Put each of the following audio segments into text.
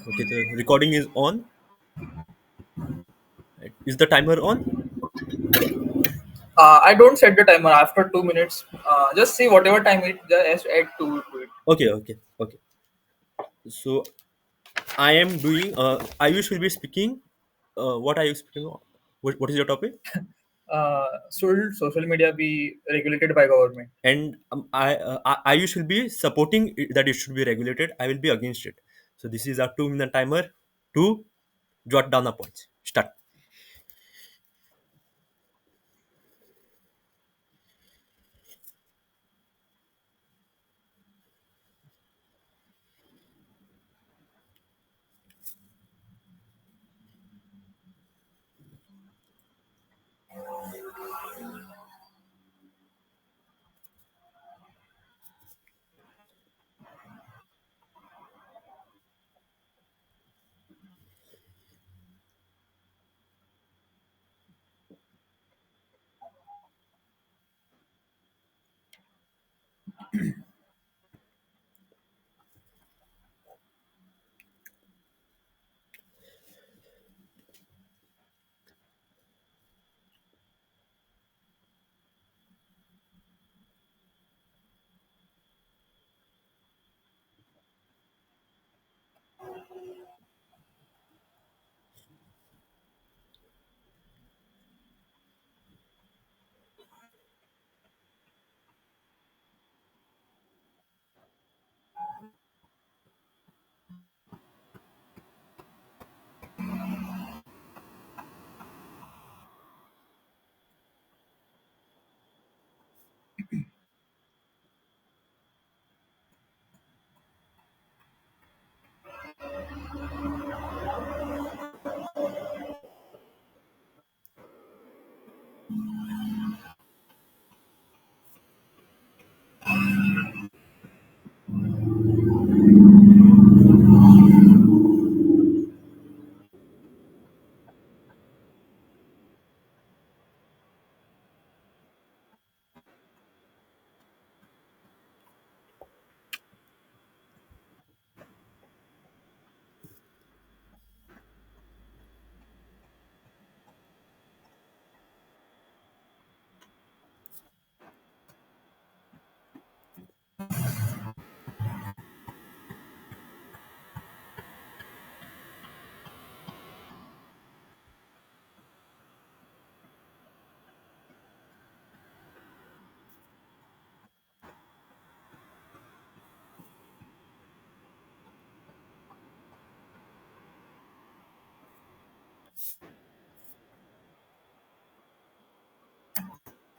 Okay, the recording is on. Right. Is the timer on? I don't set the timer after 2 minutes. Just see whatever time it just add to it. Okay, okay, okay. So I am doing. Ayush will be speaking. What are you speaking on? What is your topic? Should social media be regulated by government? And Ayush will be supporting that it should be regulated. I will be against it. So this is a 2 minute timer to jot down the points. Start.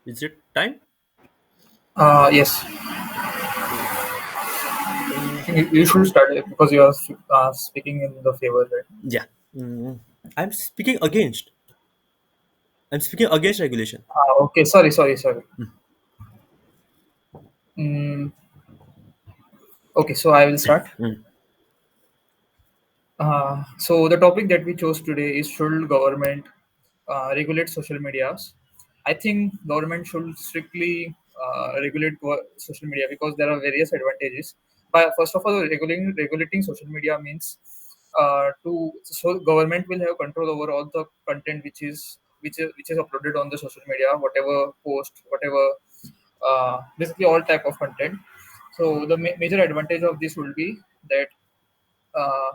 Is it time? Yes, Okay. I think you should start it because you are speaking in the favor, right? Yeah. Mm, I'm speaking against. I'm speaking against regulation. Okay, sorry. Mm, okay, so I will start. Mm. So the topic that we chose today is should government regulate social medias? I think government should strictly regulate social media because there are various advantages. But first of all, regulating social media means so government will have control over all the content which is uploaded on the social media, whatever post, whatever basically all type of content. So the major advantage of this will be that uh,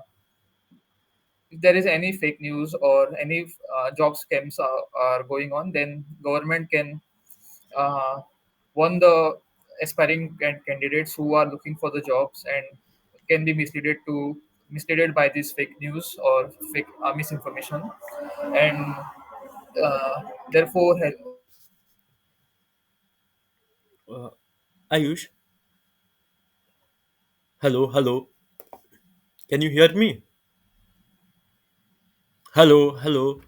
if there is any fake news or any job scams are going on, then government can uh, warn the aspiring candidates who are looking for the jobs and can be misleaded by this fake news or fake misinformation, and uh, therefore Uh, Ayush, hello, hello. Can you hear me? Hello, hello.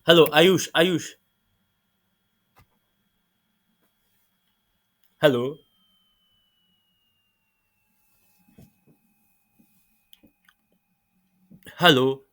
Hello, Ayush, Ayush. Hello. Hello.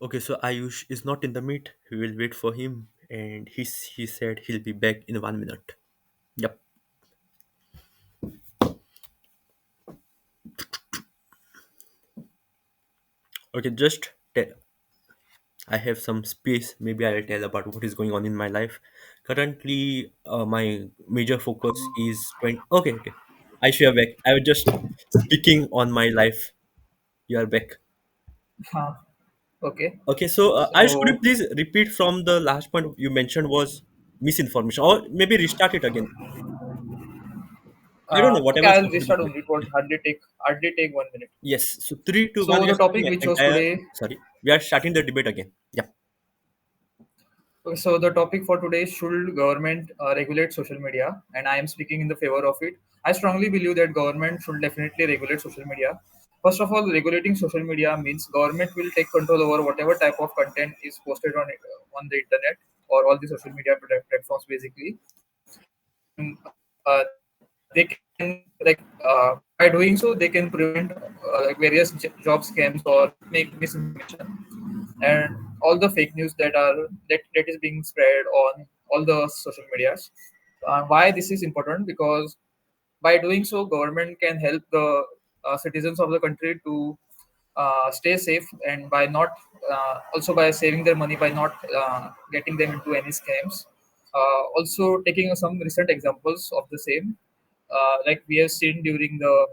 Okay, so Ayush is not in the meet. We will wait for him, and he said he'll be back in 1 minute. Yep. Okay, just tell. I have some space. Maybe I'll tell about what is going on in my life. Currently, my major focus is 20. Okay, okay. I share back. I was just speaking on my life. You are back. Huh. Okay. Okay, so Ayush, could you So, please repeat from the last point you mentioned was misinformation, or maybe restart it again? I don't know. okay, Whatever is I'll comfortable restart for you. only. It would hardly take 1 minute. Yes. So 3 to 1, So we the are topic starting we chose entire. today. Sorry, we are starting the debate again. Yeah. Okay, so the topic for today is, should government regulate social media? And I am speaking in the favor of it. I strongly believe that government should definitely regulate social media. First of all, regulating social media means government will take control over whatever type of content is posted on the internet or all the social media platforms basically. Uh, they can by doing so they can prevent various job scams or make misinformation and all the fake news that is being spread on all the social medias. Why this is important? Because by doing so, government can help the citizens of the country to stay safe, and by not also by saving their money by not getting them into any scams. Also, taking some recent examples of the same, like we have seen during the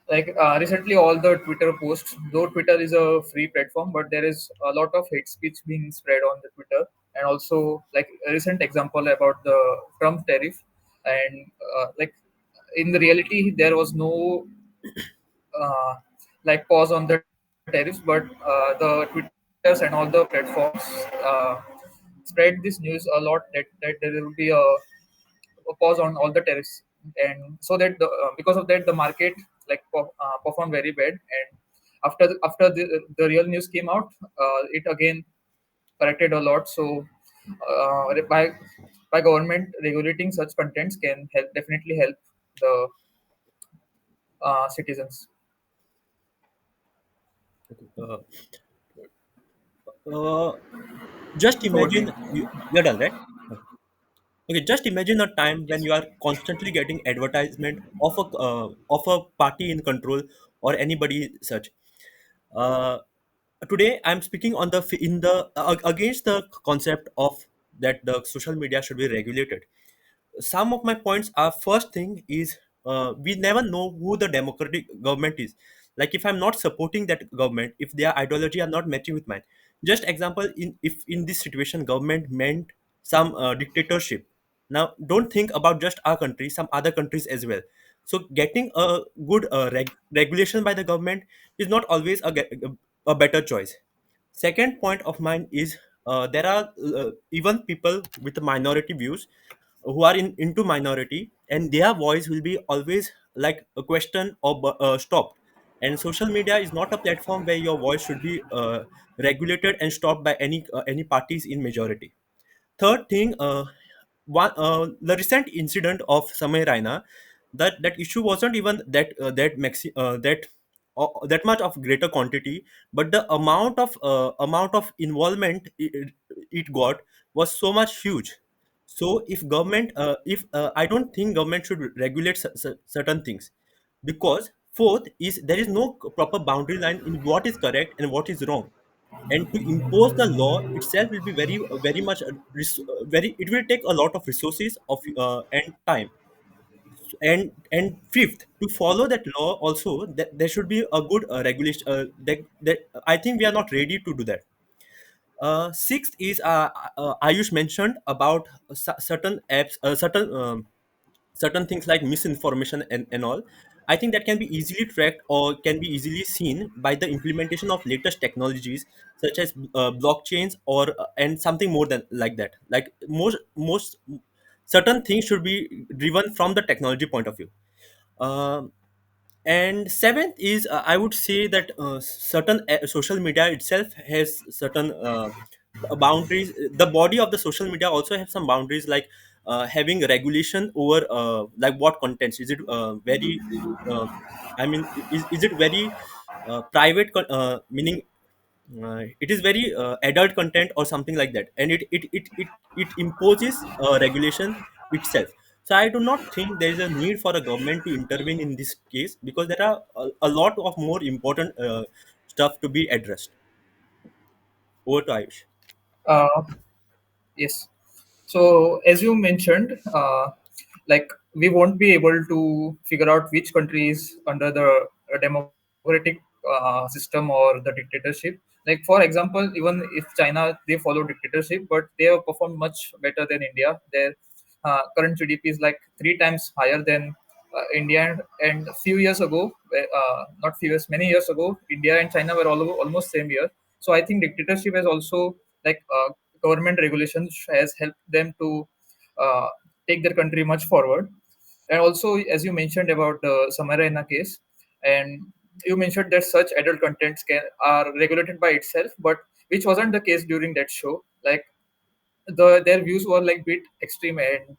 uh, recently all the Twitter posts, though Twitter is a free platform, but there is a lot of hate speech being spread on the Twitter. And also like a recent example about the Trump tariff, and in the reality there was no uh, pause on the tariffs, but the Twitters and all the platforms spread this news a lot, that there will be a pause on all the tariffs, and so that because of that the market performed very bad. And after the real news came out, it again corrected a lot. So by government regulating such contents can help, definitely help the citizens. Uh, uh, just Over to imagine you. you're done, right? Okay, just imagine a time when Yes. you are constantly getting advertisement of a party in control or anybody such. Uh, Today, I'm speaking on the in the against the concept of that the social media should be regulated. Some of my points are, first thing is, we never know who the democratic government is. Like, if I'm not supporting that government, if their ideology are not matching with mine, just example, in if in this situation government meant some dictatorship. Now don't think about just our country, some other countries as well. So getting a good regulation by the government is not always a better choice. Second point of mine is, there are even people with minority views who are into minority, and their voice will be always like a question or stopped. And social media is not a platform where your voice should be regulated and stopped by any parties in majority. Third thing, the recent incident of Samay Raina, that issue wasn't even that much of greater quantity, but the amount of involvement it got was so much huge. So if government, if I don't think government should regulate certain things, because fourth is, there is no proper boundary line in what is correct and what is wrong. And to impose the law itself will be very much very, it will take a lot of resources of and time. And fifth, to follow that law also, there should be a good regulation, that I think we are not ready to do that. Sixth is, Ayush mentioned about certain apps, certain things like misinformation and all. I think that can be easily tracked or can be easily seen by the implementation of latest technologies such as blockchains or and something more than like that. Like most certain things should be driven from the technology point of view. Um and seventh is I would say that certain social media itself has certain boundaries. The body of the social media also have some boundaries, like having regulation over like what contents is it very uh, I mean is it very private meaning it is very adult content or something like that, and it imposes regulation itself. So I do not think there is a need for a government to intervene in this case, because there are a lot of more important stuff to be addressed. Over to Ayush. Uh, yes. So, as you mentioned, like we won't be able to figure out which country is under the democratic system or the dictatorship. Like, for example, even if China they follow dictatorship, but they have performed much better than India. Their current GDP is like three times higher than India. And a few years ago, not few years, many years ago, India and China were almost same year. So I think dictatorship has also like government regulations has helped them to uh, take their country much forward. And also, as you mentioned about the Samarena case, and you mentioned that such adult contents are regulated by itself, but which wasn't the case during that show. Like their views were like bit extreme, and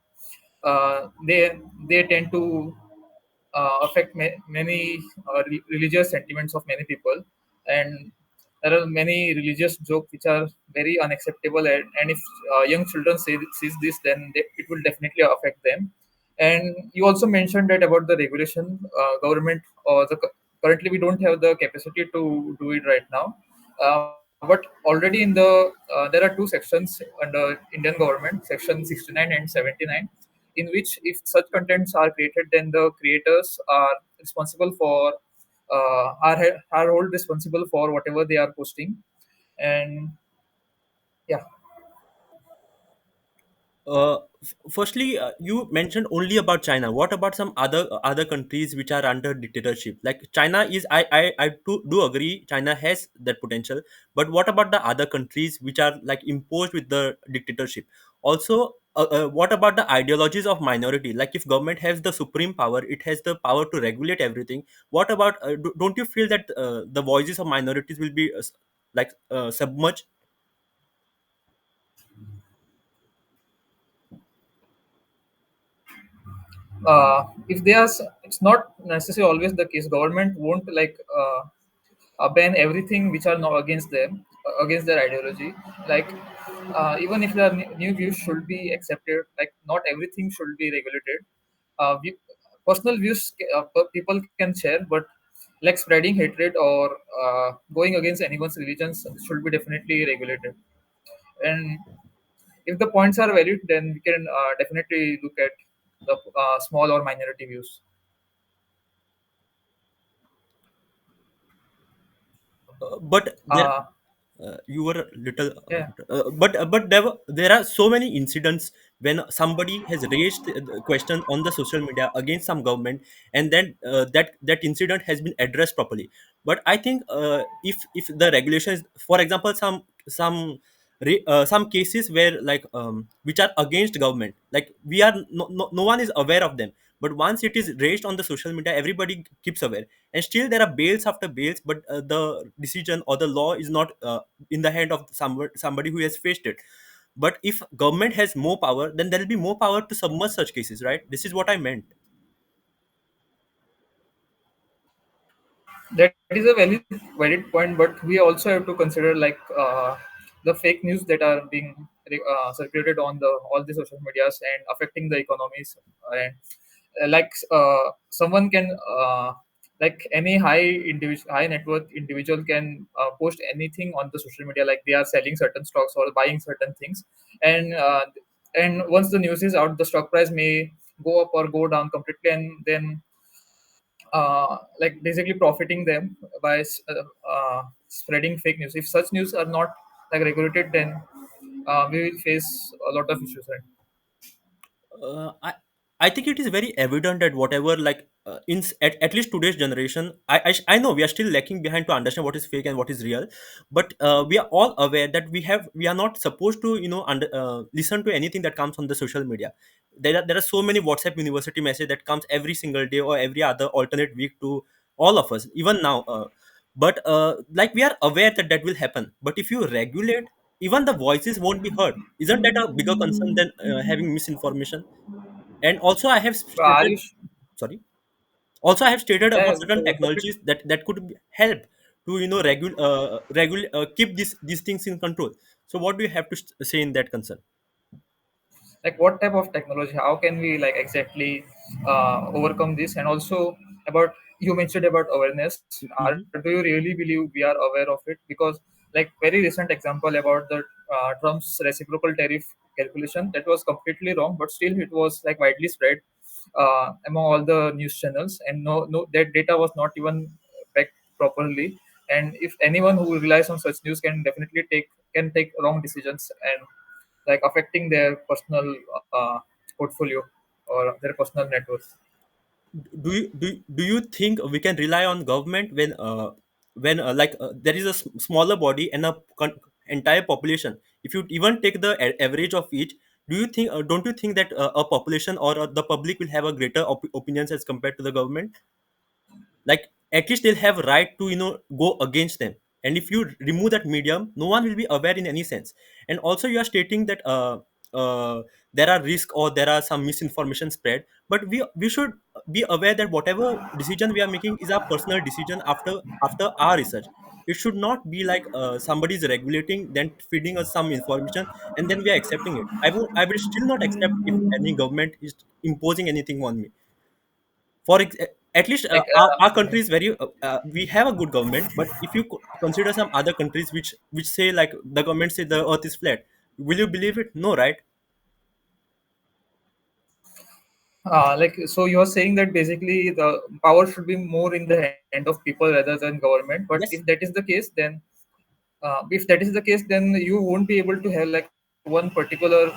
they tend to affect many religious sentiments of many people, and there are many religious jokes which are very unacceptable, and if young children sees this, then it will definitely affect them. And you also mentioned that about the regulation government or currently we don't have the capacity to do it right now, but already in there are two sections under Indian government, section 69 and 79, in which if such contents are created, then the creators are responsible for are hold responsible for whatever they are posting. And yeah. Firstly, you mentioned only about China. What about some other countries which are under dictatorship? Like China is, I do agree, China has that potential. But what about the other countries which are like imposed with the dictatorship? Also, what about the ideologies of minority? Like if government has the supreme power, it has the power to regulate everything. What about? Don't you feel that the voices of minorities will be submerged? If they are it's not necessarily always the case. Government won't like ban everything which are not against them, against their ideology. Like even if the new views should be accepted, like not everything should be regulated. Personal views people can share, but like spreading hatred or going against anyone's religions should be definitely regulated. And if the points are valid, then we can definitely look at the small or minority views. But there Uh, you were a little yeah. but there are so many incidents when somebody has raised the question on the social media against some government, and then that incident has been addressed properly. But I think if the regulations, for example, some cases where like which are against government, like we are no one is aware of them, but once it is raised on the social media, everybody keeps aware, and still there are bails after bails, but the decision or the law is not in the hand of somebody who has faced it. But if government has more power, then there will be more power to submerge such cases, right? This is what I meant. That is a valid point, but we also have to consider like the fake news that are being circulated on the all the social medias and affecting the economies. And someone can like any high net worth individual can post anything on the social media, like they are selling certain stocks or buying certain things, and once the news is out, the stock price may go up or go down completely, and then like basically profiting them by spreading fake news. If such news are not like regulated, then we will face a lot of issues. Right? I think it is very evident that whatever like at least today's generation, I know we are still lacking behind to understand what is fake and what is real, but we are all aware that we are not supposed to listen to anything that comes on the social media. There are so many WhatsApp university message that comes every single day or every other alternate week to all of us even now. But like we are aware that that will happen, but if you regulate, even the voices won't be heard. Isn't that a bigger concern than having misinformation? And also I have Are stated, sorry, also I have stated yeah, about yeah, certain complete. technologies that could help to keep these things in control. So what do you have to say in that concern? Like what type of technology, how can we like exactly overcome this? And also about, you mentioned about awareness, Hmm. do you really believe we are aware of it? Because like very recent example about the Trump's reciprocal tariff calculation, that was completely wrong, but still it was like widely spread among all the news channels, and no, that data was not even backed properly. And if anyone who relies on such news can definitely take wrong decisions, and like affecting their personal portfolio or their personal net worth. Do you think we can rely on government when there is a smaller body and a entire population? If you even take the average of each, do you think don't you think that a population or the public will have a greater opinions as compared to the government? Like at least they'll have right to go against them. And if you remove that medium, no one will be aware in any sense. And also you are stating that there are risk or there are some misinformation spread, but we should be aware that whatever decision we are making is our personal decision after our research. It should not be like somebody is regulating then feeding us some information and then we are accepting it. I will still not accept if any government is imposing anything on me. At least Like our country is very we have a good government, but if you consider some other countries which say like the government say the earth is flat, will you believe it? No, right? like so you're saying that basically the power should be more in the hand of people rather than government. But if Yes. that is the case, then you won't be able to have like one particular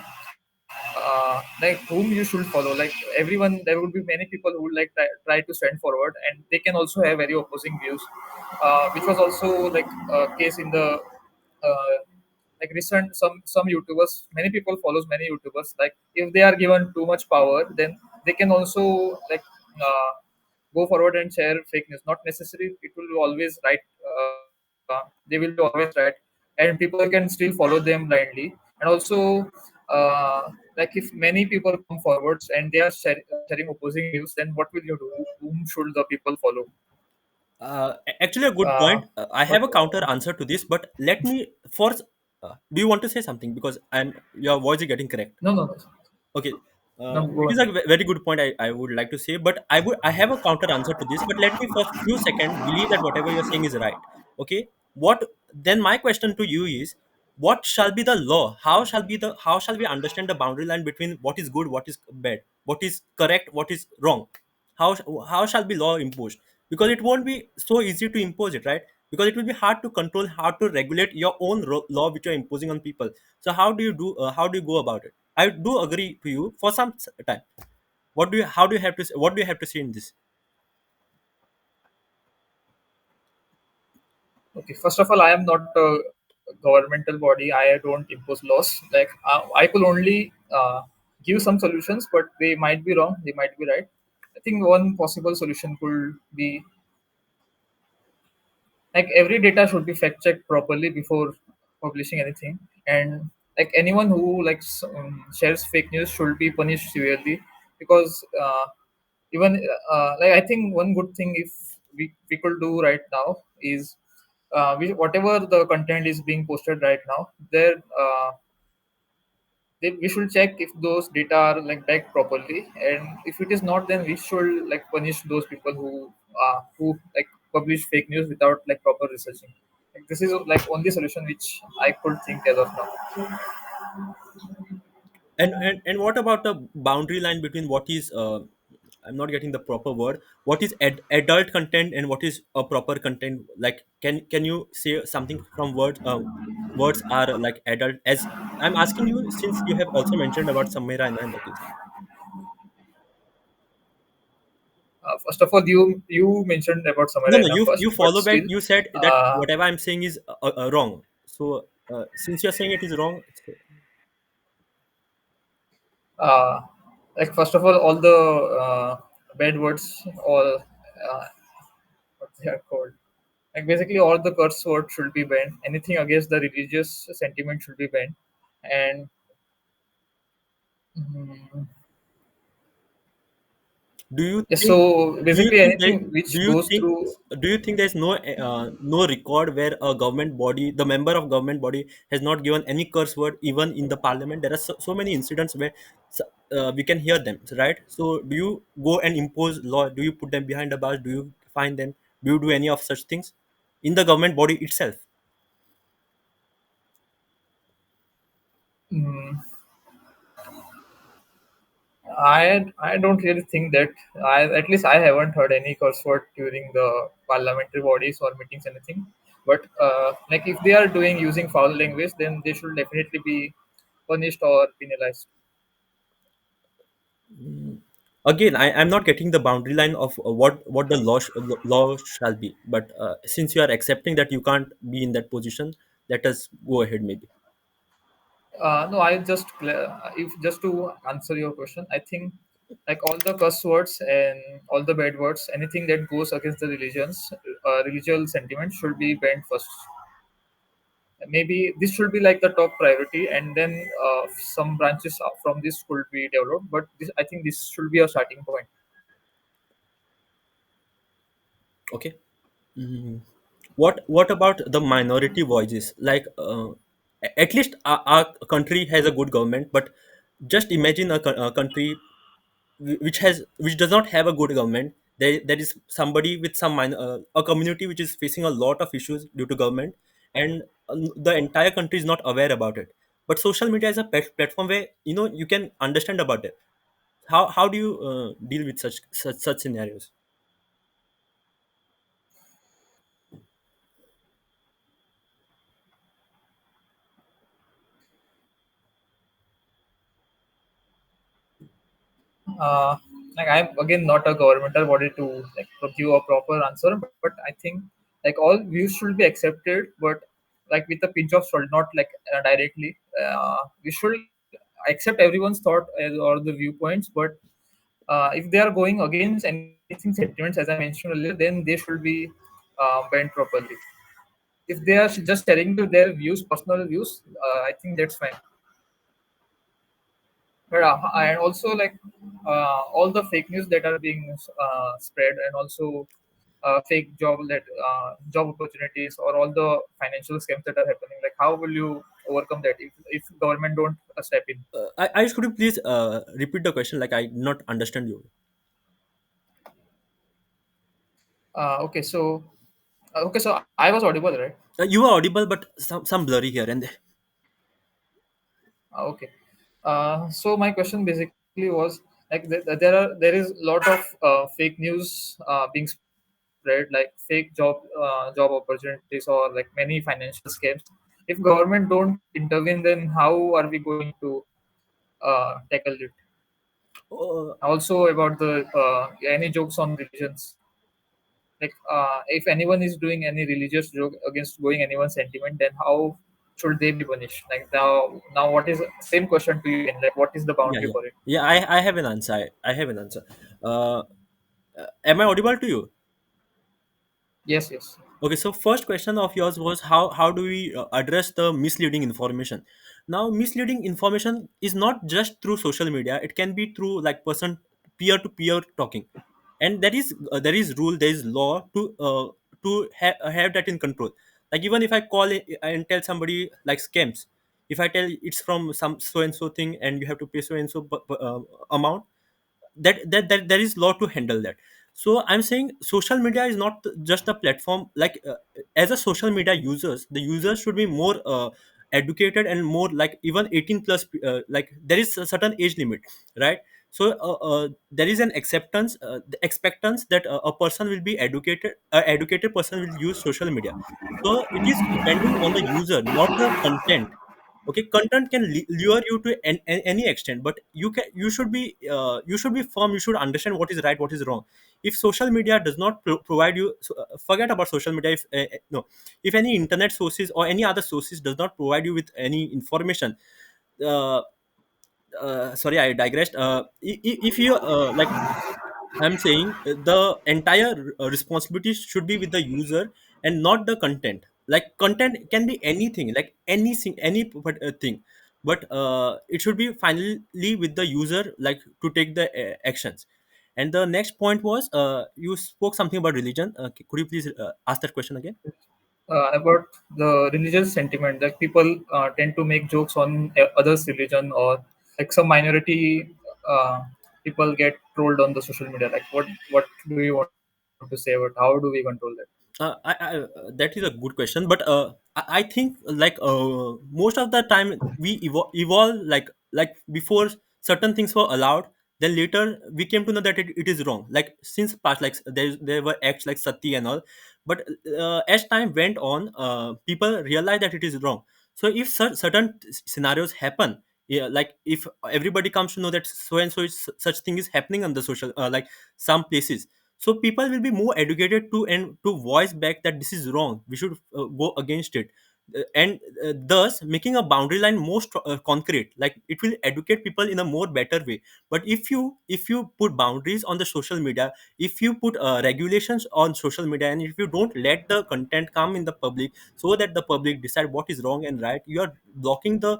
like whom you should follow. Like everyone, there would be many people who would like try to stand forward, and they can also have very opposing views, which was also like a case in the uh, like recent, some YouTubers, many people follows many YouTubers. Like if they are given too much power, then they can also like go forward and share fake news. Not necessary it will be always right. They will be always right, and people can still follow them blindly. And also like if many people come forwards and they are sharing opposing views, then what will you do? Whom should the people follow? Actually a good uh, point. I but have a counter answer to this, but let me first do you want to say something, because I'm your voice is getting correct? no, no, no, Okay. no, It go is a on. very good point I would like to say, but I have a counter answer to this. But let me for few seconds believe that whatever you're saying is right. Okay. What then my question to you is, what shall be the law? How shall we understand the boundary line between what is good, what is bad, what is correct, what is wrong? How how shall be law imposed? Because it won't be so easy to impose it, right? Because it will be hard to control, hard to regulate your own law which you're imposing on people. So how do you go about it? I do agree to you for some time. How do you have to what do you have to say in this? Okay, first of all, I am not a governmental body. I don't impose laws. Like I could only give some solutions, but they might be wrong. They might be right. I think one possible solution could be like every data should be fact checked properly before publishing anything, and like anyone who like shares fake news should be punished severely. Because even like I think one good thing if we could do right now is whatever the content is being posted right now, we should check if those data are like backed properly, and if it is not, then we should like punish those people who like publish fake news without like proper researching. Like, this is like only solution which I could think as of now. And what about the boundary line between what is I'm not getting the proper word. What is adult content and what is a proper content? Like, can you say something from words? Words are like adult. As I'm asking you, since you have also mentioned about Samira in the case. First of all, you mentioned about No, no, Samarena you first, but follow back. still, You said that uh, whatever I'm saying is wrong. So since you're saying it is wrong, so, uh, like first of all the bad words, all what they are called. Like basically, all the curse words should be banned. Anything against the religious sentiment should be banned. And mm, do you yeah, think so do you basically think that anything do which you goes think through. do you think there's no record where a government body, the member of government body, has not given any curse word even in the parliament? There are so many incidents where we can hear them, right? So do you go and impose law? Do you put them behind the bars? Do you fine them? Do you do any of such things in the government body itself? mm, I don't really think that. I At least I haven't heard any curse word during the parliamentary bodies or meetings anything. But like if they are doing using foul language, then they should definitely be punished or penalized. Again, I'm not getting the boundary line of what the law shall be, but since you are accepting that you can't be in that position, let us go ahead maybe. No, I just if just to answer your question, I think like all the curse words and all the bad words, anything that goes against the religious sentiment should be banned first. Maybe this should be like the top priority, and then some branches from this could be developed. But this, I think, this should be a starting point. Okay. What about the minority voices? Like at least our country has a good government, but just imagine a country which does not have a good government. There is somebody with a community which is facing a lot of issues due to government, and the entire country is not aware about it. But social media is a platform where you can understand about it. How do you deal with such scenarios? uh, like I'm again not a governmental body to like to give a proper answer, but I think like all views should be accepted, but like with a pinch of salt, not like directly. We should accept everyone's thought or the viewpoints, but if they are going against anything sentiments, as I mentioned earlier, then they should be banned properly. If they are just sharing their views, personal views, I think that's fine. But and also like all the fake news that are being spread, and also fake job opportunities, or all the financial scams that are happening, like how will you overcome that if government don't step in? I could you please repeat the question? Like I not understand you. Okay, so I was audible, right? You are audible, but some blurry here and there. Okay. So my question basically was like there is a lot of fake news being spread, like fake job opportunities, or like many financial scams. If government don't intervene, then how are we going to tackle it? Uh, Also about the any jokes on religions, like if anyone is doing any religious joke against going anyone's sentiment, then how should they be punished? Like now what is same question to you again, like what is the yeah, boundary yeah, for it? yeah. I have an answer. I have an answer. Uh, am I audible to you? Yes, yes. Okay, so first question of yours was how do we address the misleading information? Now, misleading information is not just through social media. It can be through like person peer to peer talking, and there is rule, there is law to have that in control. Like even if I call it and tell somebody like scams, if I tell it's from some so and so thing and you have to pay so and so amount, that there is law to handle that. So I'm saying social media is not just a platform. Like as a social media users, the users should be more educated and more like even 18 plus, like there is a certain age limit, right? So there is an acceptance, the expectance that a person will be educated, a educated person will use social media. So it is depending on the user, not the content. Okay, content can lure you to any extent, but you should be firm. You should understand what is right, what is wrong. If social media does not provide you, so, forget about social media. If no, if any internet sources or any other sources does not provide you with any information, uh, sorry, I digressed. If you like, I'm saying the entire responsibility should be with the user and not the content. Like content can be anything, like anything, thing, but it should be finally with the user, like to take the actions. And the next point was you spoke something about religion. Could you please ask that question again? About the religious sentiment, like people tend to make jokes on others religion, or like some minority people get trolled on the social media. Like what do you want to say about how do we control that? That is a good question, but I think like most of the time we evolve like before certain things were allowed, then later we came to know that it is wrong. Like since past, like there were acts like sati and all, but as time went on, people realized that it is wrong. So if certain scenarios happen, yeah, like if everybody comes to know that so and so is, such thing is happening on the social like some places, so people will be more educated to and to voice back that this is wrong, we should go against it. And thus making a boundary line more concrete, like it will educate people in a more better way. But if you put boundaries on the social media, if you put regulations on social media, and if you don't let the content come in the public so that the public decide what is wrong and right, you are blocking the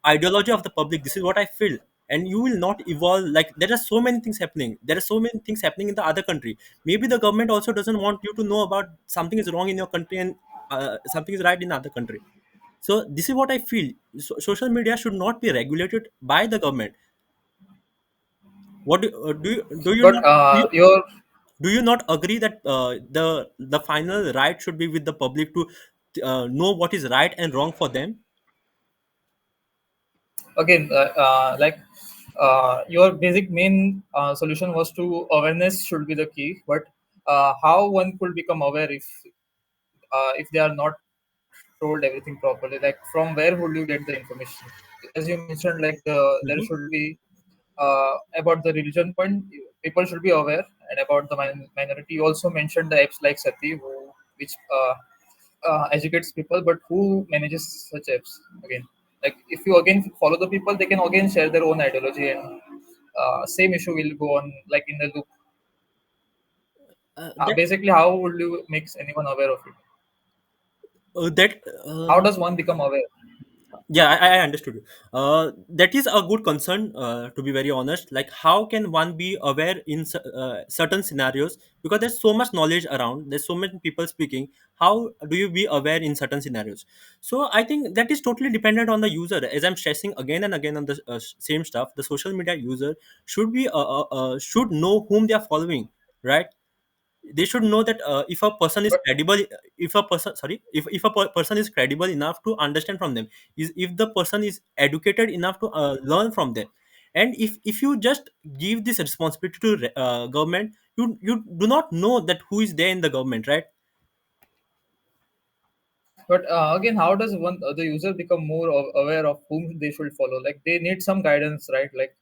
ideology of the public. This is what I feel. And you will not evolve. Like there are so many things happening, there are so many things happening in the other country. Maybe the government also doesn't want you to know about something is wrong in your country, and something is right in other country. So this is what I feel. Social media should not be regulated by the government. What do you But not do you, your do you not agree that the final right should be with the public to know what is right and wrong for them? again like your basic main solution was to awareness should be the key, but how one could become aware if they are not told everything properly? Like from where would you get the information? As you mentioned, like there Mhm. should be about the religion point, people should be aware. And about the minority, you also mentioned the apps like Sati, which educates people, but who manages such apps again? Like if you again follow the people, they can again share their own ideology, and same issue will go on like in the loop. That Basically, how would you make anyone aware of it? that How does one become aware? Yeah, I understood you. That is a good concern, to be very honest. Like how can one be aware in certain scenarios, because there's so much knowledge around, there's so many people speaking. How do you be aware in certain scenarios? So I think that is totally dependent on the user. As I'm stressing again and again on the same stuff, the social media user should know whom they are following, right? They should know that if a person is But credible, if a person sorry if a person is credible enough to understand from them, is if the person is educated enough to learn from them. And if you just give this responsibility to government, you do not know that who is there in the government, right? again, how does one the user become more aware of whom they should follow? Like they need some guidance, right? Like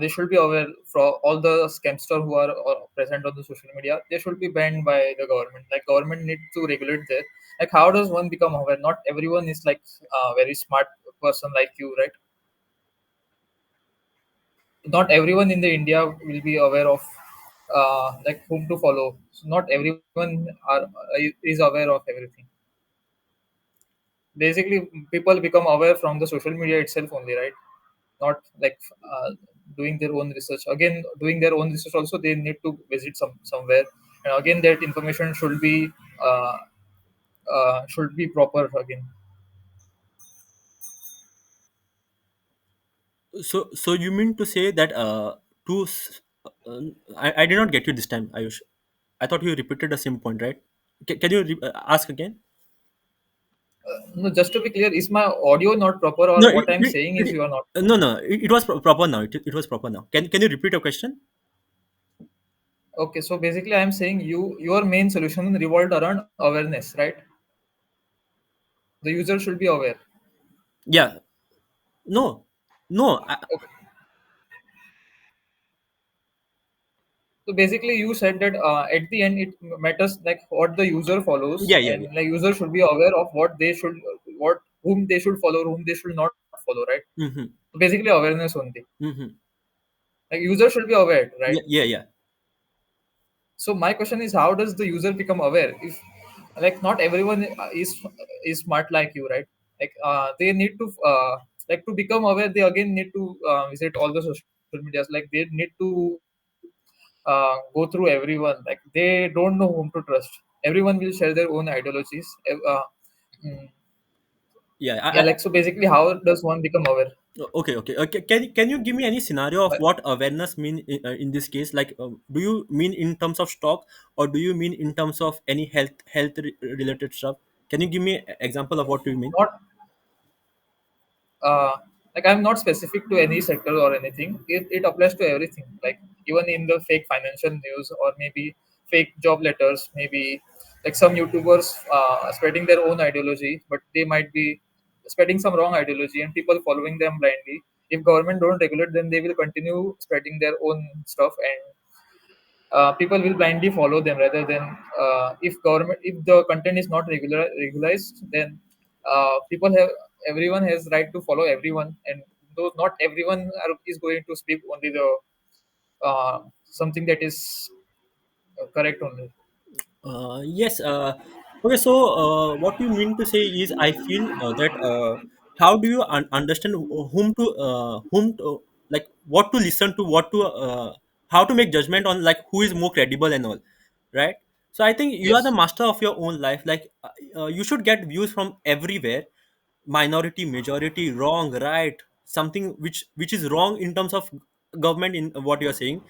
they should be aware for all the scamster who are present on the social media. They should be banned by the government. Like government need to regulate that. Like how does one become aware? Not everyone is like a very smart person like you, right? Not everyone in the India will be aware of like whom to follow. So not everyone is aware of everything. Basically, people become aware from the social media itself only, right? Not like doing their own research. Again, doing their own research also, they need to visit somewhere, and again that information uh, should be proper again. So you mean to say that to I did not get you this time, Ayush. I thought you repeated the same point, right? Can you ask again? No, just to be clear, is my audio not proper, or No, what I'm saying is you are not? no. It was proper now. It was proper now. Can you repeat your question? Okay, so basically I'm saying your main solution revolved around awareness, right? The user should be aware. Yeah. No. No. Okay. So basically, you said that at the end it matters like what the user follows, Yeah. Yeah. Yeah. and like user should be aware of what they should, what whom they should follow, whom they should not follow, right? Mm-hmm. So basically, awareness only. Mm-hmm. Like user should be aware, right? Yeah. Yeah. Yeah. So my question is, how does the user become aware if, like, not everyone is smart like you, right? Like they need to like to become aware. They again need to visit all the social medias. Like they need to go through everyone. Like they don't know whom to trust. Everyone will share their own ideologies. Mm, Yeah. yeah, like so. Basically, how does one become aware? Okay, okay. Can you give me any scenario of But what awareness mean in this case? Like, do you mean in terms of stock, or do you mean in terms of any related stuff? Can you give me example of what you mean? not uh, like I'm not specific to any sector or anything. It applies to everything. Like even in the fake financial news or maybe fake job letters, maybe like some YouTubers spreading their own ideology, but they might be spreading some wrong ideology and people following them blindly. If government don't regulate them, they will continue spreading their own stuff, and people will blindly follow them rather than if the content is not regularized, then people have everyone has right to follow everyone, and though not everyone is going to speak only the something that is correct only. Yes. Okay. So, what you mean to say is, I feel that how do you understand whom to, like what to listen to, how to make judgment on like who is more credible and all, right? So I think you are the Yes. master of your own life. Like, you should get views from everywhere, minority, majority, wrong, right, something which is wrong in terms of government, in what you are saying,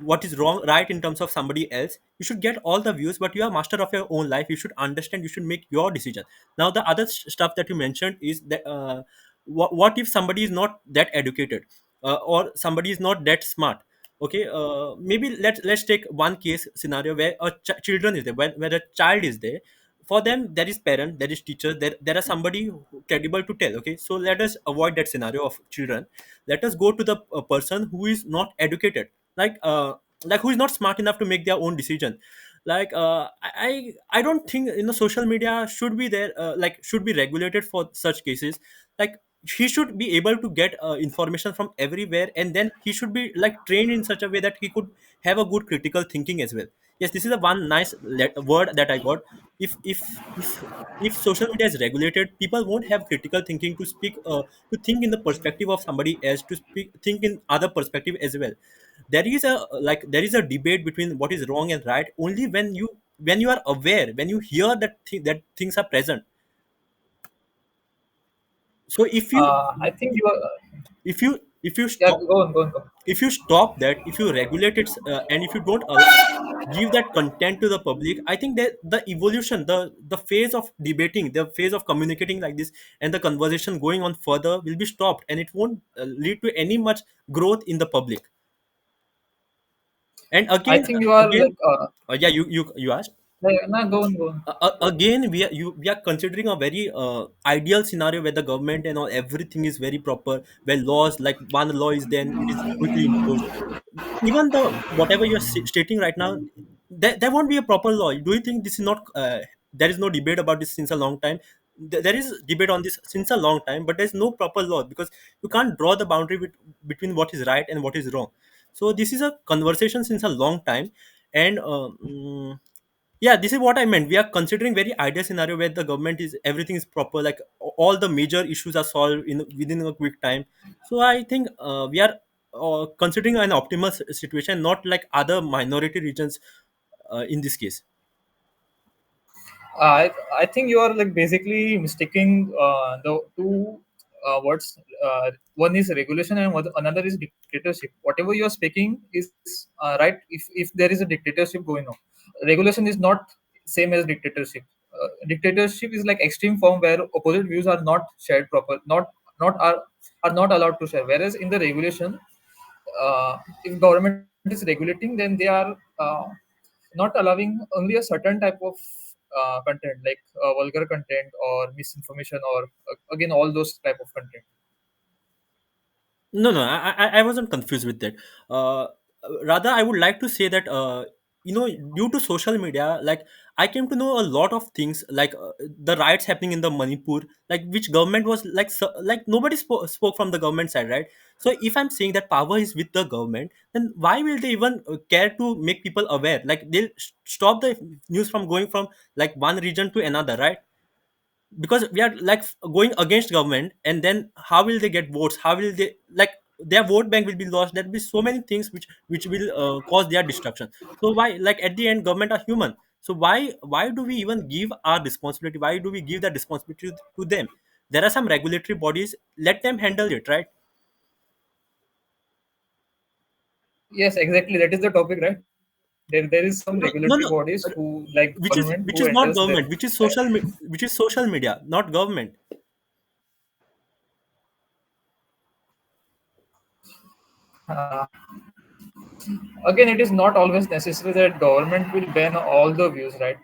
what is wrong, right, in terms of somebody else. You should get all the views, but you are master of your own life. You should understand, you should make your decision. Now the other stuff that you mentioned is that, what if somebody is not that educated, or somebody is not that smart. Okay, maybe let's take one case scenario where a children is there, where a child is there. For them, there is parent, there is teacher, there are somebody credible to tell. Okay, so let us avoid that scenario of children. Let us go to the person who is not educated, like who is not smart enough to make their own decision. Like, I don't think, social media should be there, like should be regulated for such cases. Like, he should be able to get information from everywhere, and then he should be like trained in such a way that he could have a good critical thinking as well. Yes, this is a one nice word that I got. If if if if social media is regulated, people won't have critical thinking to speak, to think in the perspective of somebody else, to speak think in other perspective as well. There is a debate between what is wrong and right only when you are aware, when you hear that things are present. So I think you are. if you if you Yeah, stop go on, go on, go on. if you stop that, if you regulate it, and if you don't give that content to the public, I think that the evolution, the phase of debating, the phase of communicating like this, and the conversation going on further will be stopped, and it won't lead to any much growth in the public. And I again, think you are like yeah, you asked. nah, go on, go on. Again, we are considering a very ideal scenario where the government and all everything is very proper, where laws, like one law is, then it is quickly imposed. Even the whatever you're stating right now, there won't be a proper law. Do you think this is not, there is no debate about this since a long time? There is debate on this since a long time, but there's no proper law, because you can't draw the boundary between what is right and what is wrong. So this is a conversation since a long time. And yeah, this is what I meant. We are considering very ideal scenario where the government is, everything is proper, like all the major issues are solved in within a quick time. So I think we are considering an optimal situation, not like other minority regions in this case. I think you are like basically mistaking the two words. One is regulation and another is dictatorship. Whatever you are speaking is right. If there is a dictatorship going on, regulation is not same as dictatorship. Dictatorship is like extreme form where opposite views are not shared proper, not are not allowed to share. Whereas in the regulation, if government is regulating, then they are not allowing only a certain type of content like vulgar content or misinformation or again all those type of content. No, no, I wasn't confused with that. Uh, Rather, I would like to say that due to social media, like I came to know a lot of things, like the riots happening in the Manipur, like which government was like like nobody spoke from the government side, right? So if I'm saying that power is with the government, then why will they even care to make people aware? Like they'll stop the news from going from like one region to another, right? Because we are like going against government, and then how will they get votes? How will they like their vote bank will be lost? There'll be so many things which will cause their destruction. So why, like at the end, government are human. So why do we even give our responsibility? Why do we give that responsibility to them? There are some regulatory bodies, let them handle it, right? Yes, exactly. That is the topic, right? There is some No, no, regulatory no. bodies who like which is government which who is not enters government, them. which is which is social media, not government. Uh, Again, it is not always necessary that government will ban all the views, right?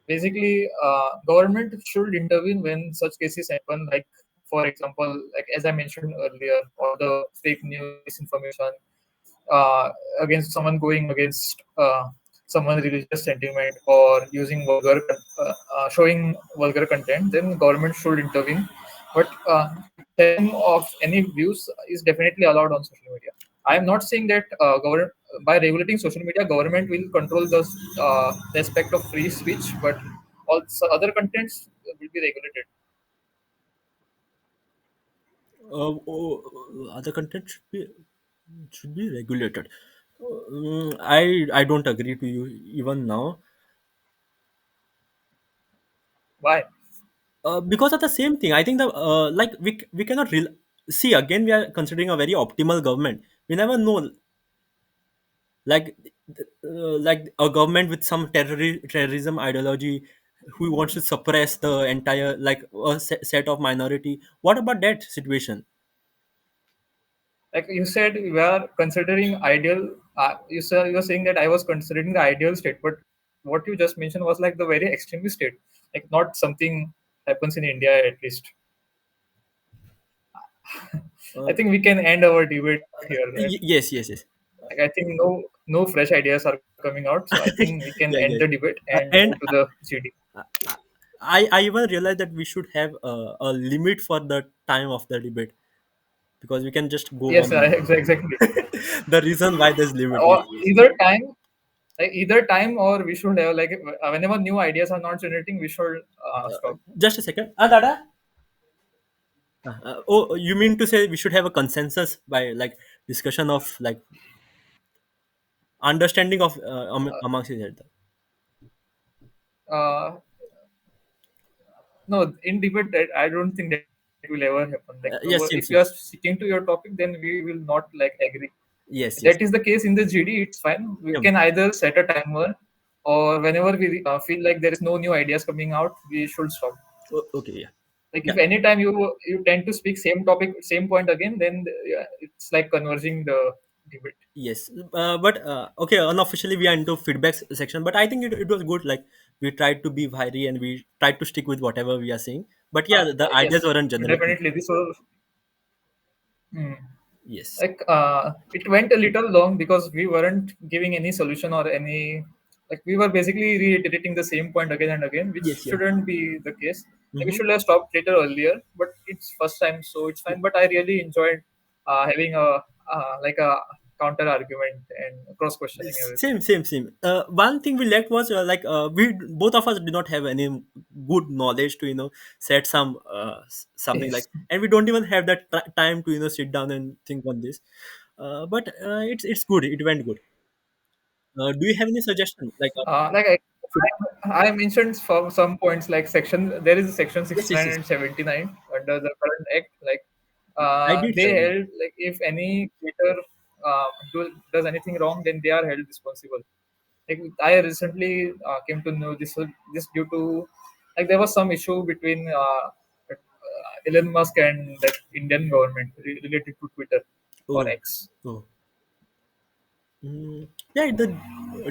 Basically, government should intervene when such cases happen. Like, for example, like as I mentioned earlier, all the fake news, misinformation, uh, against someone going against someone religious sentiment or using showing vulgar content, then government should intervene. But sharing of any views is definitely allowed on social media. I am not saying that government by regulating social media, government will control the aspect of free speech, but also other contents will be regulated. Other content should be regulated. I don't agree to you even now, Why? because of the same thing. I think the like we cannot see again. We are considering a very optimal government. We never know, like like a government with some terrorism ideology who wants to suppress the entire like a set of minority. What about that situation? Like you said, we are considering ideal. You were saying that I was considering the ideal state, but what you just mentioned was like the very extremist state, like not something happens in India at least. I Uh, think we can end our debate here, right? yes, yes, yes. Like I think no fresh ideas are coming out, so I think we can Yeah, end yes. the debate and And move to the CD. I even realized that we should have a limit for the time of the debate, because we can just go Yes, on and on. exactly. The reason why there's limit, Or yes, yes. either time, like either time, or we should have like whenever new ideas are not generating, we should stop. Just a second. Dada. Oh, you mean to say we should have a consensus by like discussion of like understanding of amongst each other? Uh, No, in debate, I don't think that will ever happen. Like, Yes, if seems, you are seems. sticking to your topic, then we will not like agree. Yes, If yes. that is the case in the GD, it's fine. We Yeah. can either set a timer, or whenever we feel like there is no new ideas coming out, we should stop. Okay, yeah. Like, if Yeah. anytime you tend to speak same topic, same point again, then yeah, it's like converging the debate. Yes, but okay. Unofficially, we are into feedback section, but I think it was good. Like we tried to be wiry and we tried to stick with whatever we are saying. But yeah, the ideas Yes, weren't generating. definitely. This was. Hmm. Yes, Like it went a little long because we weren't giving any solution or any, like we were basically reiterating the same point again and again, which yes, yeah. shouldn't be the case. Like we Mm-hmm. should have stopped later earlier, but it's first time, so it's fine. But I really enjoyed having a like a counter argument and cross questioning everything. Same, same, same. One thing we lacked was like we both of us did not have any good knowledge to set some something like, Yes. and we don't even have that time to sit down and think on this. But it's good. It went good. Do you have any suggestion like Like should, I mentioned for some points like section there is a section yes, yes, 69 yes. and 79 under the current act. Like I did they hear, yeah. held like if any creator does anything wrong, then they are held responsible. Like I recently came to know this due to like there was some issue between Elon Musk and the Indian government related to Twitter or Oh, X. oh. Yeah, the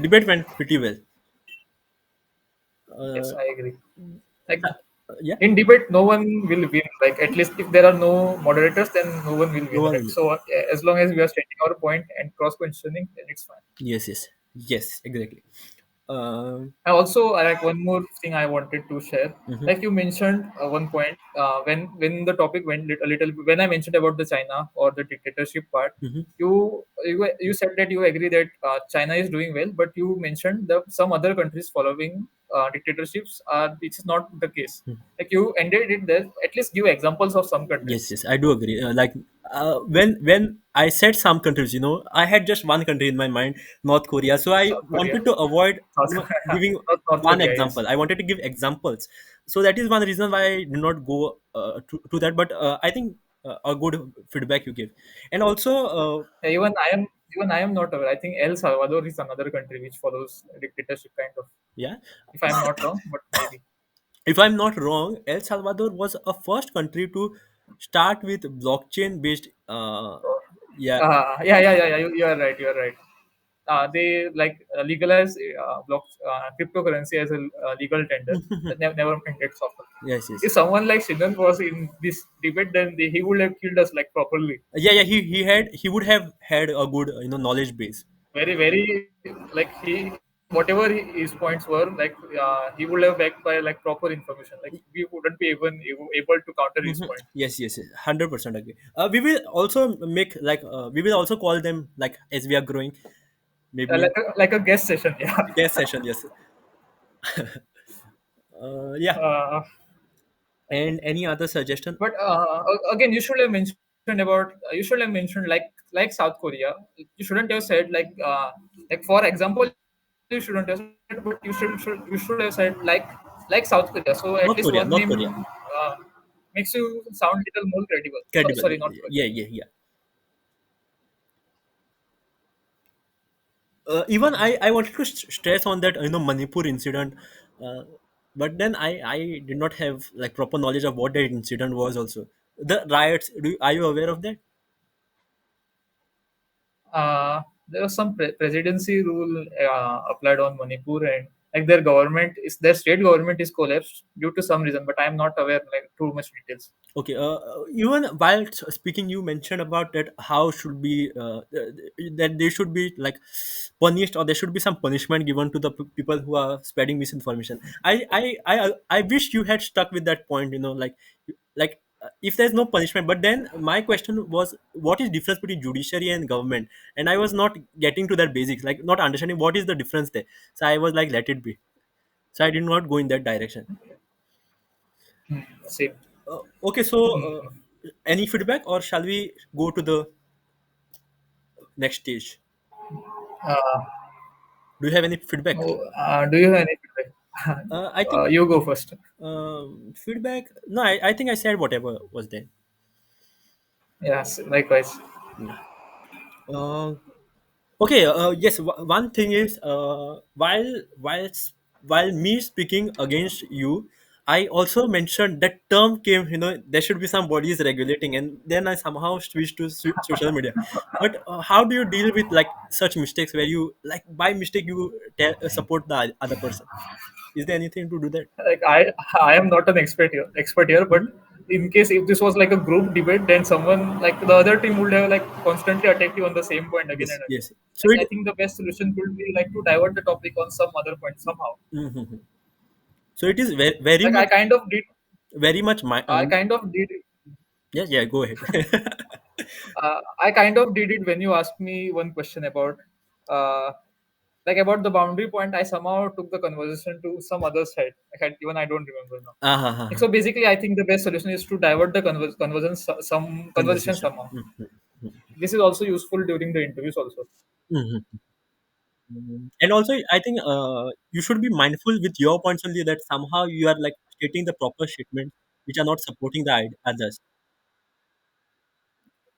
debate went pretty well. Yes, Uh, I agree. Like yeah, in debate, no one will win. Like at least if there are no moderators, then no one will no win, one right? will. So as long as we are stating our point and cross questioning, then it's fine. Yes, yes, yes, exactly. I also like one more thing I wanted to share. Mhm, Like you mentioned one point when the topic went a little when I mentioned about the China or the dictatorship part, mhm, you said that you agree that China is doing well, but you mentioned that some other countries following dictatorships are which is not the case. mhm. Like you ended it there. At least give examples of some Yes, countries. yes, I do agree. Like when I said some countries, I had just one country in my mind, North Korea. So I South Korea, wanted to avoid, South Korea, giving North one Korea, yes. example. I wanted to give examples. So that is one reason why I did not go to that. But I think a good feedback you give, and also Yeah, even I am not aware. I think El Salvador is another country which follows dictatorship kind of. yeah. If I am not wrong, but maybe. If I'm not wrong, El Salvador was a first country to start with blockchain based. So, Yeah. yeah. You are right. You are right. They like legalize cryptocurrency as a legal tender. That never mind. It's often. Yes, yes. If someone like Shinan was in this debate, then he would have killed us like properly. Yeah, yeah. He would have had a good knowledge base. Very like he whatever his points were like he would have backed by like proper information. Like we wouldn't be even able to counter his Mhm. point. Yes, yes, yes. 100% agree. We will also make like we will also call them like as we are growing. Maybe Like a guest session, yeah. guest session. Yes. Yeah. Uh, And any other suggestion? but again, you should have mentioned like South Korea. You shouldn't have said like for example, you shouldn't have said, but you should have said like South Korea. So at North least Korea. one North Korea. name makes you sound little more credible. Credible. Sorry, not Korea. Yeah, yeah, yeah. Even I wanted to stress on that Manipur incident, uh, but then I did not have like proper knowledge of what that incident was. Also, the riots. Are you aware of that? There was some presidency rule applied on Manipur, and like their state government is collapsed due to some reason, but I am not aware like too much details. Okay. Even while speaking, you mentioned about that how should be that they should be like punished, or there should be some punishment given to the people who are spreading misinformation. I wish you had stuck with that point. If there's no punishment, but then my question was, what is difference between judiciary and government? And I was not getting to that basics, like not understanding what is the difference there. So I was like, let it be. So I did not go in that direction. Same. Okay, so Hmm. any feedback, or shall we go to the next stage? Uh, Do you have any feedback? do you have any feedback? I think You go first. feedback. No, I think I said whatever was there. Yes, likewise. Yeah. Uh, okay. Yes. One thing is, while me speaking against you, I also mentioned that term came. There should be some bodies regulating, and then I somehow switched to social media. But how do you deal with like such mistakes where you like by mistake you support the other person? Is there anything to do that? Like I am not an expert here, but Hmm. in case if this was like a group debate, then someone like the other team would have like constantly attacked you on the same point again Yes, and again. yes. So I it. think the best solution could be like to divert the topic on some other point somehow. Mhm. So it is very, very Like much, very much my. I kind of did Yes, yeah. Go ahead. I kind of did it when you asked me one question about uh, like about the boundary point. I somehow took the conversation to some other side. Even I don't remember now. Ah, ah, Like, ah. so basically, I think the best solution is to divert the some conversation Conversation. somehow. This is also useful during the interviews also. Mhm. And also, I think you should be mindful with your points only, that somehow you are like stating the proper statement which are not supporting the others.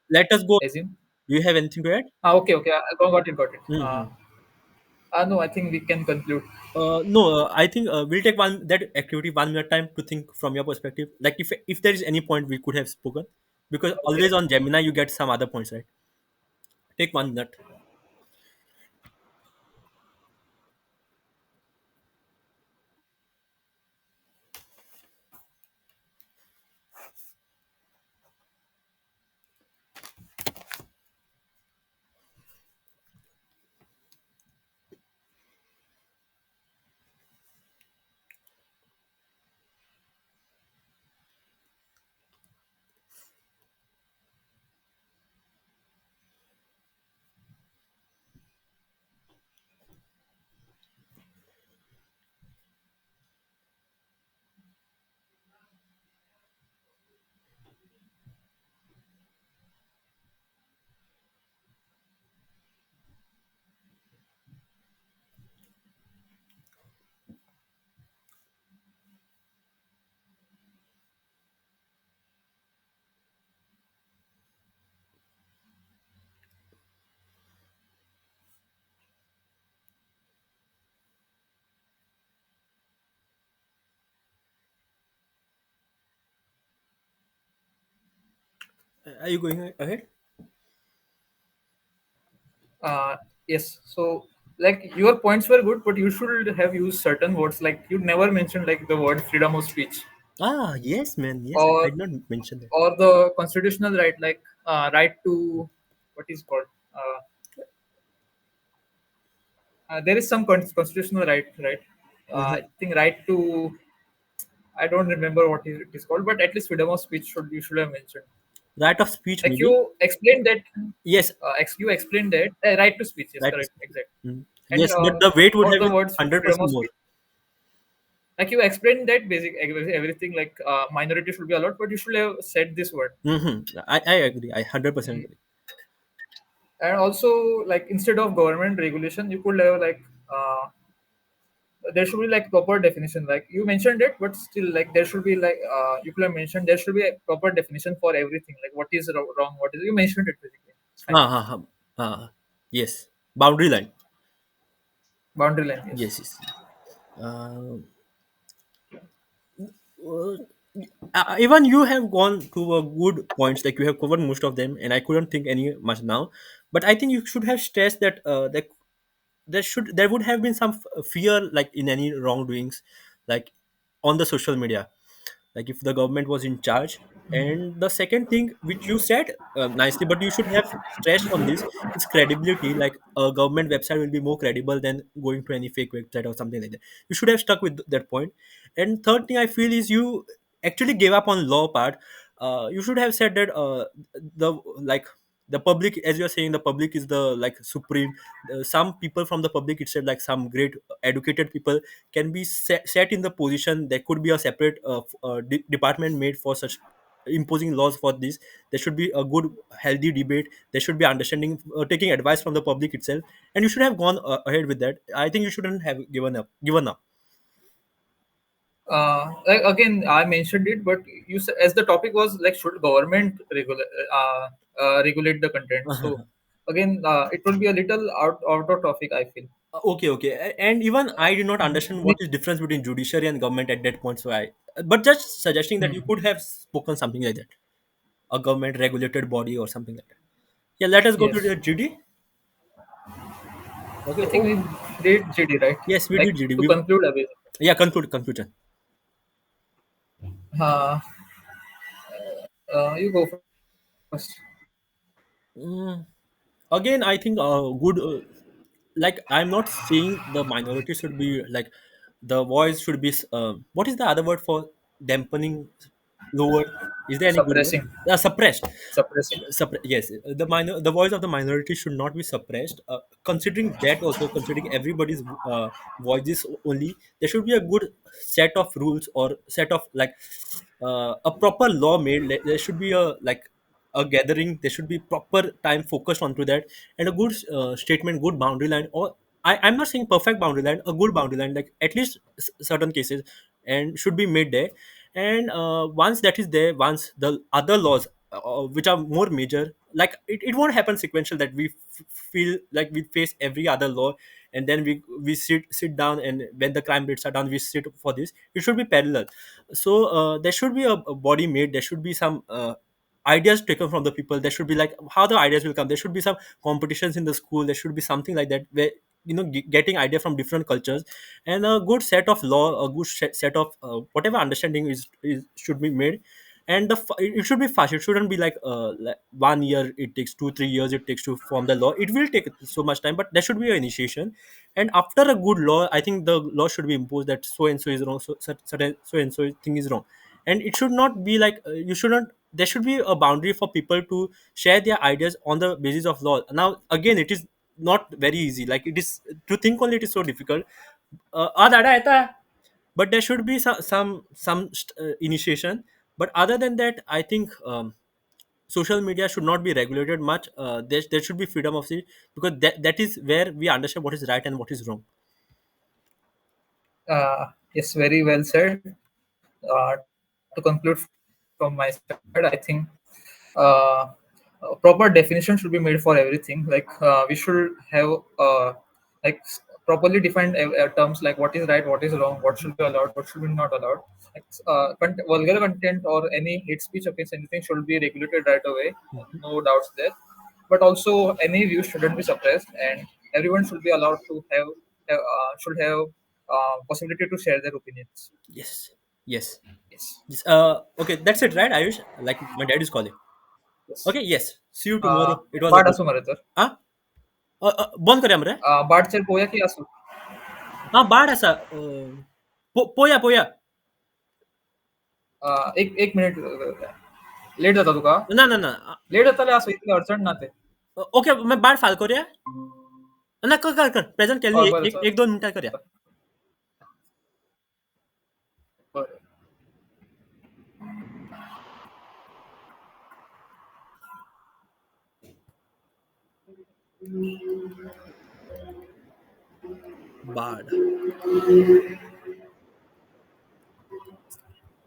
Let us go. As in, Do you have anything to add? okay, got it, got it. Mm-hmm. No, I think we can conclude. No, I think we'll take one that activity 1 minute time to think from your perspective. Like if there is any point we could have spoken, because Okay. always on Gemini you get some other points, right? Take 1 minute. Are you going ahead? Yes. So, like your points were good, but you should have used certain words. Like you never mentioned like the word freedom of speech Ah, yes, man. Yes, I or did not mention that. the constitutional right, like right to what is called. There is some constitutional right, right? I Mhm. think right to. I don't remember what it is called, but at least freedom of speech should you should have mentioned. Right of speech, Like maybe. you explained that. Yes, You explained that right to speech. Yes, right to correct, speech. exact. Mhm. And Yes, but the weight would about have the been words freedom 100% of more. speech, like you explained that basic everything like minority should be allowed, but you should have said this word. I agree. I 100% Mm. agree. And also, like instead of government regulation, you could have like there should be like proper definition. Like you mentioned it, but still, like there should be like you could have mentioned there should be a proper definition for everything. Like what is wrong, what is you mentioned it basically. It's fine. Ah, ah, ah, ah, yes. Boundary line. Boundary line, yes. Yes, yes. Uh, Even you have gone to a good points, like you have covered most of them, and I couldn't think any much now. But I think you should have stressed that there would have been some fear, like in any wrongdoings, like on the social media, like if the government was in charge. And the second thing which you said nicely, but you should have stressed on this, is credibility. Like a government website will be more credible than going to any fake website or something like that. You should have stuck with that point. And third thing I feel is you actually gave up on law part. You should have said that the like the public, as you're saying, the public is the like supreme. Some people from the public itself, like some great educated people, can be set in the position. There could be a separate department made for such imposing laws for this. There should be a good healthy debate. There should be understanding, taking advice from the public itself. And you should have gone ahead with that. I think you shouldn't have given up. Like again, I mentioned it, but you said as the topic was like should government regulate the content. So again, it will be a little out of topic. I feel. Okay, okay. And even I did not understand what is difference between judiciary and government at that point. So I, but just suggesting that you Hmm. could have spoken something like that, a government regulated body or something like that. Yeah, let us go to Yes, the GD. Okay. I think Oh, we did GD right. yes, we Like did GD. to conclude, Abhi. Yeah, conclusion. Uh, you go first. Mm, Again, I think good. Like I'm not saying the minority should be like, the voice should be what is the other word for dampening, lower? Is there any good word? Suppressing, Suppressed. suppressing. Yes, the voice of the minority should not be suppressed. Considering that, also considering everybody's voices only, there should be a good set of rules or set of like a proper law made. There should be a gathering. There should be proper time focused onto that, and a good statement, good boundary line. Or I'm not saying perfect boundary line, a good boundary line, like at least certain cases, and should be made there. And once that is there, once the other laws which are more major, like it won't happen sequential that we feel like we face every other law, and then we sit down, and when the crime rates are down, we sit for this. It should be parallel. So there should be a body made. There should be some ideas taken from the people. There should be like how the ideas will come. There should be some competitions in the school. There should be something like that where getting idea from different cultures, and a good set of law, a good set of whatever understanding is should be made. And it should be fast. It shouldn't be like 1 year it takes, 2 3 years it takes to form the law. It will take so much time, but there should be an initiation. And after a good law, I think the law should be imposed that so and so is wrong, so certain so and so thing is wrong. And it should not be like you shouldn't there should be a boundary for people to share their ideas on the basis of law. Now again, it is not very easy. Like it is to think only, it is so difficult. Dada aita hai. But there should be some initiation. But other than that, I think social media should not be regulated much. There should be freedom of speech, because that is where we understand what is right and what is wrong. Yes, very well said. To conclude from my side, I think uh, a proper definition should be made for everything. Like we should have like proper properly defined terms like what is right, what is wrong, what should be allowed, what should be not allowed. Like, vulgar content or any hate speech against anything should be regulated right away. Mhm. No doubts there. But also, any views shouldn't be suppressed, and everyone should be allowed to should have possibility to share their opinions. Yes. Yes. Yes. Yes. Okay, that's it, right, Ayush? Like my dad is calling. Yes. Okay, yes. See you tomorrow. It was a बाढ good. असो मरे तर Ah? बंद करूया मरे. बाढचेर पोवया की असो बाड आसा. पोया पोया. एक एक मिनिट लेट जाता तुका ना ना ना. लेट जाताले असो इतली अडचण ना ते ओके, मैं बाड फाल करूया. ना कर कर कर. प्रेझेंट केली हय एक बरें एक चल एक दोन मिनिटात करूया. बरें बाड.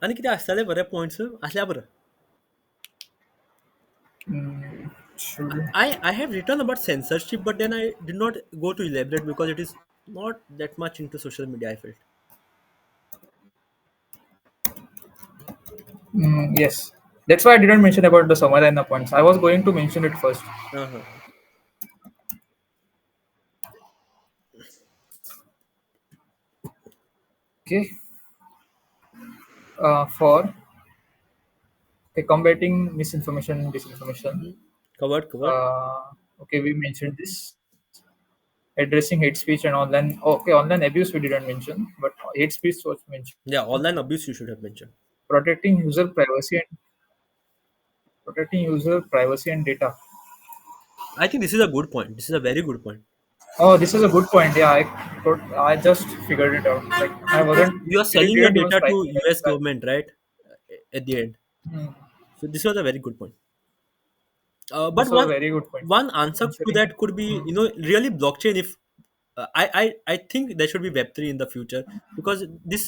आणि किती असताले बरे पॉइंट्स असल्या बरं. should I have written about censorship, but then I did not go to elaborate because it is not that much into social media. I felt. yes, that's why I didn't mention about the summary and the points. I was going to mention it first. Uh-huh. Okay, for okay, combating misinformation and disinformation. Mhm. Covered. Okay, we mentioned this. Addressing hate speech and online. Okay, online abuse we didn't mention, but hate speech was mentioned. Yeah, online abuse you should have mentioned. Protecting user privacy and data. I think this is a good point. This is a very good point. Oh, this is a good point. Yeah, I just figured it out. Like I Because wasn't. you are It selling your didn't even data strike to me. US government, right? At the end. Hmm, So this was a very good point. But this was a one very good point. one answer to Ensuring. that could be, really blockchain. If I think there should be Web3 in the future because this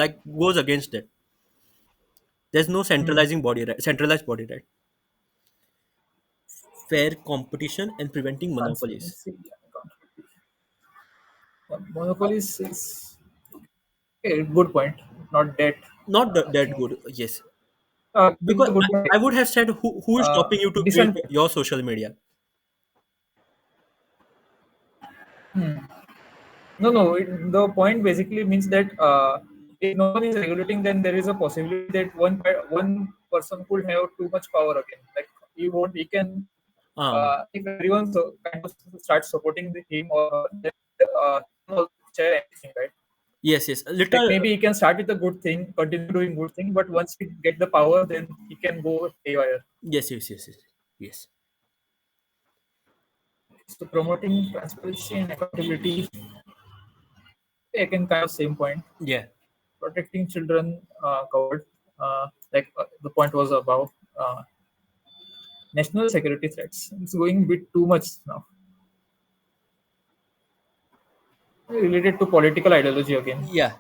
like goes against that. There's no Hmm. centralized body, right? Fair competition and preventing monopolies. Transparency. And accountability. Yeah, monopolies is okay, good point. Not that. Not I that think. good. Yes, This is because a good point. I would have said who is stopping you to create Decent. your social media. No, no. The point basically means that if no one is regulating, then there is a possibility that one person could have too much power again. Like he won't. He can. Ah, If everyone kind of starts supporting him or her, then he can also share anything, right? yes. Like Little. maybe he can start with a good thing, continue doing good thing, but once he get the power, then he can go haywire. Yes. So promoting transparency and accountability, again, kind of same point. Yeah. Protecting children covered. Like the point was about national security threats. It's going a bit too much now. Related to political ideology again. Yeah.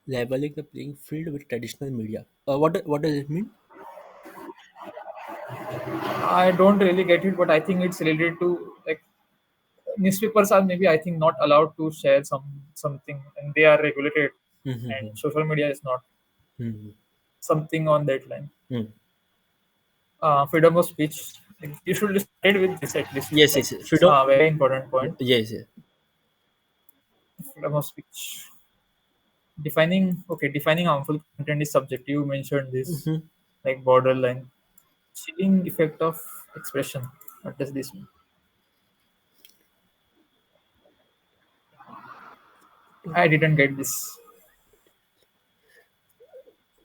Leveling the playing field with traditional media. What does it mean? I don't really get it, but I think it's related to like newspapers are maybe I think not allowed to share something, and they are regulated, and Mm-hmm. social media is not Mm-hmm. something on that line. Mm. Freedom of speech. Like, you should start with this at least. Like Yes. it's Freedom. a very important point. Yes. Freedom of speech. Defining harmful content is subjective. You mentioned this, Mm-hmm. like borderline. Chilling effect of expression. What does this mean? I didn't get this.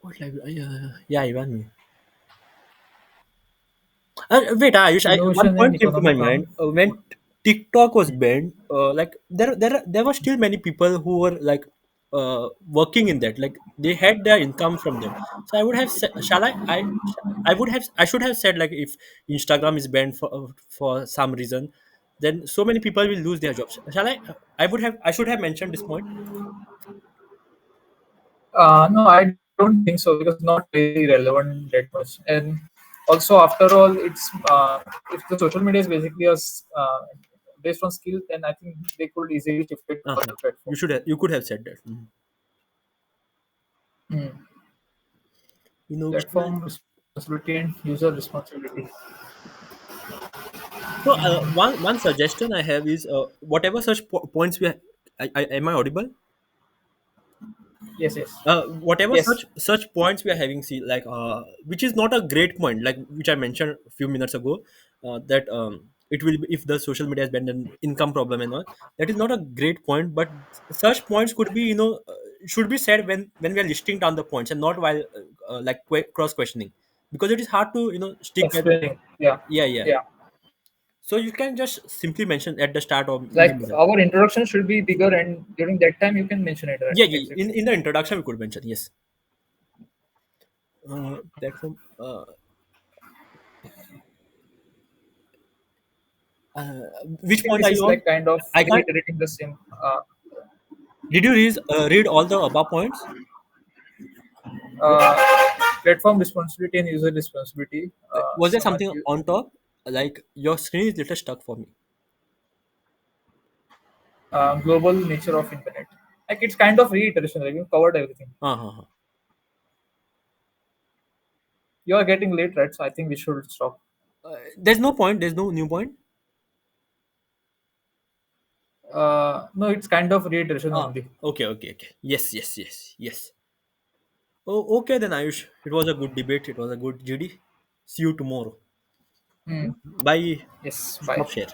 What library? Yeah, Ivan. Wait, Ayush, one Innovation and point came to my economic mind. harm. When TikTok was banned, there were still many people who were like working in that. Like they had their income from that. So I would have said, I should have said like if Instagram is banned for some reason, then so many people will lose their jobs. Shall I? I should have mentioned this point. No, I don't think so because not very relevant that much. And also, after all, it's if the social media is basically a based on skill, then I think they could easily shift it to Uh-huh. other platform. You could have said that. Mhm. Hmm. Innovation. Platform responsibility and user responsibility. So one suggestion I have is whatever such points we am I audible? Yes, yes, Whatever yes. such points we are having, see, like which is not a great point, like which I mentioned a few minutes ago, that it will be if the social media has been an income problem and all. That is not a great point, but such points could be, should be said when we are listing down the points and not while like cross questioning, because it is hard to stick with. Explaining. Yeah, Yeah, yeah. yeah. So you can just simply mention at the start or in the Like middle. our introduction should be bigger, and during that time you can mention it. Right? Yeah, yeah. Exactly. In the introduction we could mention, yes. Platform. I Which think point this are you is on? like kind of I can't. reiterating the same. Did you read all the above points? Platform responsibility and user responsibility. Was there Some are something on top? Like your screen is little stuck for me. global nature of internet. Like it's kind of reiteration. Like you covered everything. Uh-huh. You are getting late, right? So I think we should stop. There's no point. There's no new point. No, it's kind of reiteration Ah, only. okay, okay, okay. Yes, yes, yes, yes. Oh, okay then, Ayush. It was a good debate. It was a good GD. See you tomorrow. Hmm. Bye. Yes. Bye. Stop share.